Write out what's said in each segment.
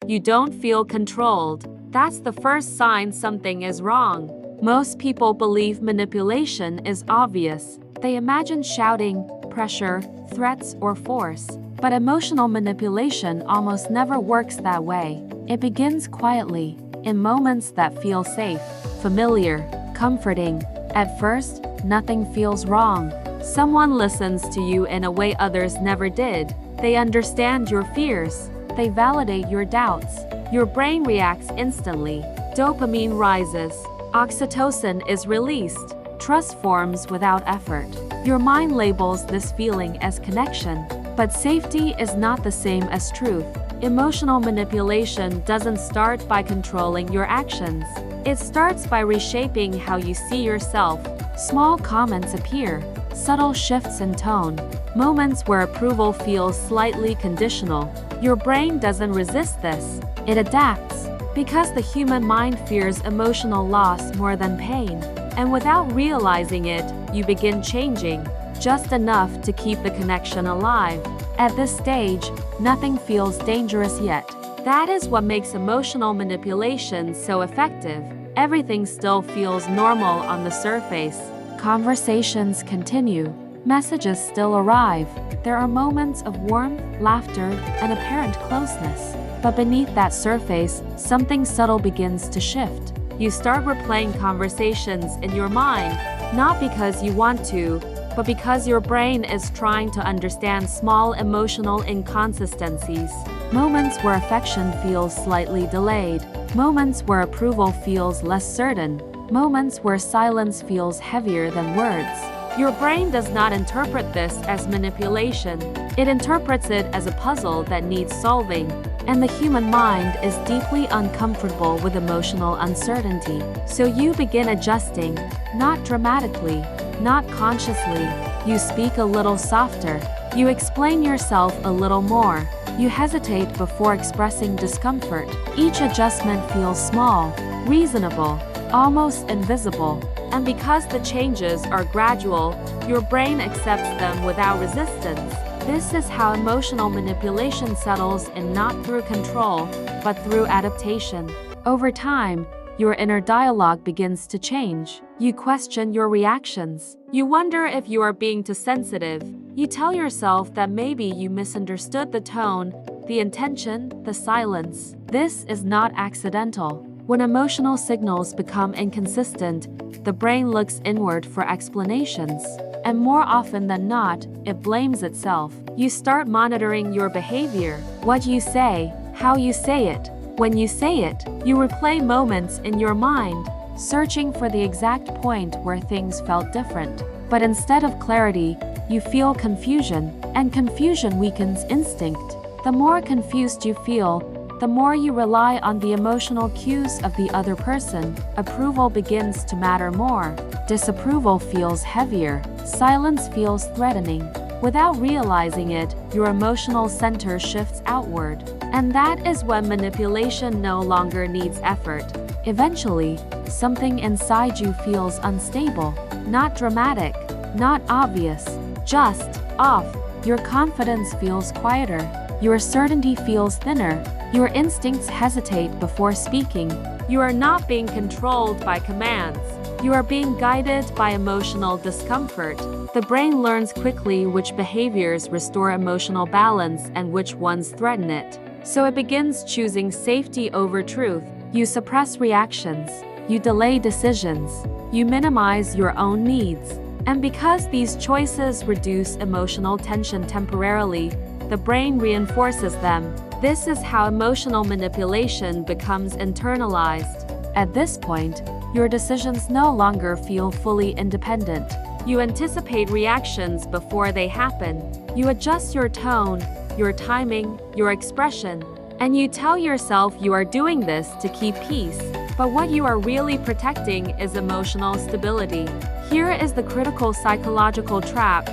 you don't feel controlled. That's the first sign something is wrong. Most people believe manipulation is obvious. They imagine shouting, pressure, threats, or force. But emotional manipulation almost never works that way. It begins quietly, in moments that feel safe, familiar, comforting. At first, nothing feels wrong. Someone listens to you in a way others never did. They understand your fears. They validate your doubts. Your brain reacts instantly. Dopamine rises. Oxytocin is released. Trust forms without effort. Your mind labels this feeling as connection. But safety is not the same as truth. Emotional manipulation doesn't start by controlling your actions. It starts by reshaping how you see yourself. Small comments appear, subtle shifts in tone, moments where approval feels slightly conditional. Your brain doesn't resist this. It adapts. Because the human mind fears emotional loss more than pain. And without realizing it, you begin changing, just enough to keep the connection alive. At this stage, nothing feels dangerous yet. That is what makes emotional manipulation so effective. Everything still feels normal on the surface. Conversations continue. Messages still arrive. There are moments of warmth, laughter, and apparent closeness. But beneath that surface, something subtle begins to shift. You start replaying conversations in your mind, not because you want to, but because your brain is trying to understand small emotional inconsistencies. Moments where affection feels slightly delayed. Moments where approval feels less certain. Moments where silence feels heavier than words. Your brain does not interpret this as manipulation. It interprets it as a puzzle that needs solving. And the human mind is deeply uncomfortable with emotional uncertainty. So you begin adjusting, not dramatically, not consciously. You speak a little softer. You explain yourself a little more. You hesitate before expressing discomfort. Each adjustment feels small, reasonable, almost invisible. And because the changes are gradual, your brain accepts them without resistance. This is how emotional manipulation settles in, not through control, but through adaptation. Over time, your inner dialogue begins to change. You question your reactions. You wonder if you are being too sensitive. You tell yourself that maybe you misunderstood the tone, the intention, the silence. This is not accidental. When emotional signals become inconsistent, the brain looks inward for explanations. And more often than not, it blames itself. You start monitoring your behavior, what you say, how you say it. When you say it, you replay moments in your mind, searching for the exact point where things felt different. But instead of clarity, you feel confusion, and confusion weakens instinct. The more confused you feel, the more you rely on the emotional cues of the other person. Approval begins to matter more. Disapproval feels heavier. Silence feels threatening. Without realizing it, your emotional center shifts outward. And that is when manipulation no longer needs effort. Eventually, something inside you feels unstable. Not dramatic, not obvious, just off. Your confidence feels quieter. Your certainty feels thinner. Your instincts hesitate before speaking. You are not being controlled by commands. You are being guided by emotional discomfort. The brain learns quickly which behaviors restore emotional balance and which ones threaten it. So it begins choosing safety over truth. You suppress reactions. You delay decisions. You minimize your own needs. And because these choices reduce emotional tension temporarily, the brain reinforces them. This is how emotional manipulation becomes internalized. At this point, your decisions no longer feel fully independent. You anticipate reactions before they happen. You adjust your tone, your timing, your expression, and you tell yourself you are doing this to keep peace. But what you are really protecting is emotional stability. Here is the critical psychological trap.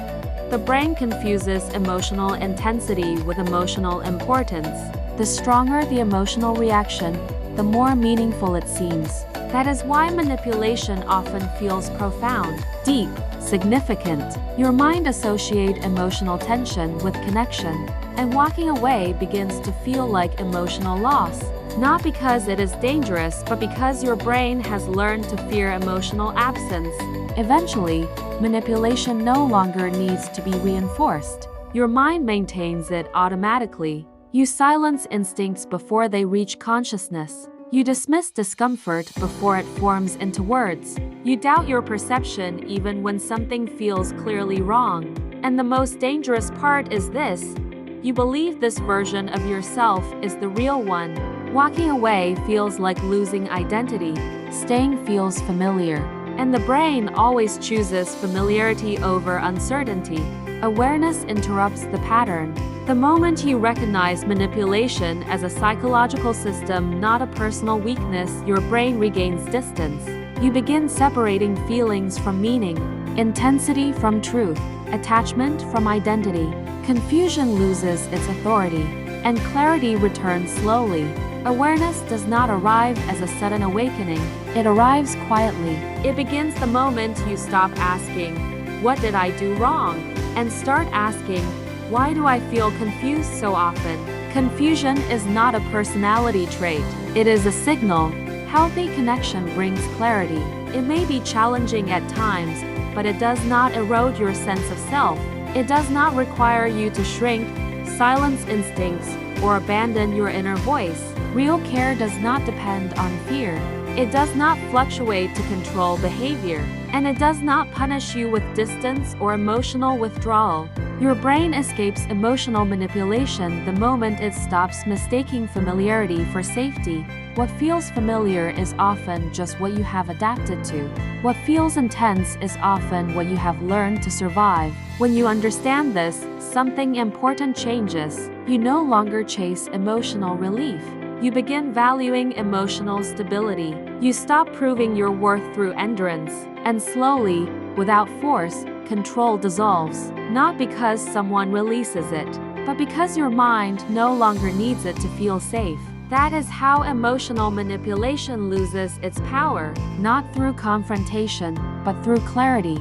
The brain confuses emotional intensity with emotional importance. The stronger the emotional reaction, the more meaningful it seems. That is why manipulation often feels profound, deep, significant. Your mind associates emotional tension with connection, and walking away begins to feel like emotional loss. Not because it is dangerous, but because your brain has learned to fear emotional absence. Eventually, manipulation no longer needs to be reinforced. Your mind maintains it automatically. You silence instincts before they reach consciousness. You dismiss discomfort before it forms into words. You doubt your perception even when something feels clearly wrong. And the most dangerous part is this: you believe this version of yourself is the real one. Walking away feels like losing identity. Staying feels familiar. And the brain always chooses familiarity over uncertainty. Awareness interrupts the pattern. The moment you recognize manipulation as a psychological system, not a personal weakness, your brain regains distance. You begin separating feelings from meaning, intensity from truth, attachment from identity. Confusion loses its authority, and clarity returns slowly. Awareness does not arrive as a sudden awakening. It arrives quietly. It begins the moment you stop asking, "What did I do wrong?" and start asking, "Why do I feel confused so often?" Confusion is not a personality trait. It is a signal. Healthy connection brings clarity. It may be challenging at times, but it does not erode your sense of self. It does not require you to shrink, silence instincts, or abandon your inner voice. Real care does not depend on fear. It does not fluctuate to control behavior, and it does not punish you with distance or emotional withdrawal. Your brain escapes emotional manipulation the moment it stops mistaking familiarity for safety. What feels familiar is often just what you have adapted to. What feels intense is often what you have learned to survive. When you understand this, something important changes. You no longer chase emotional relief. You begin valuing emotional stability. You stop proving your worth through endurance, and slowly, without force, control dissolves. Not because someone releases it, but because your mind no longer needs it to feel safe. That is how emotional manipulation loses its power, not through confrontation, but through clarity.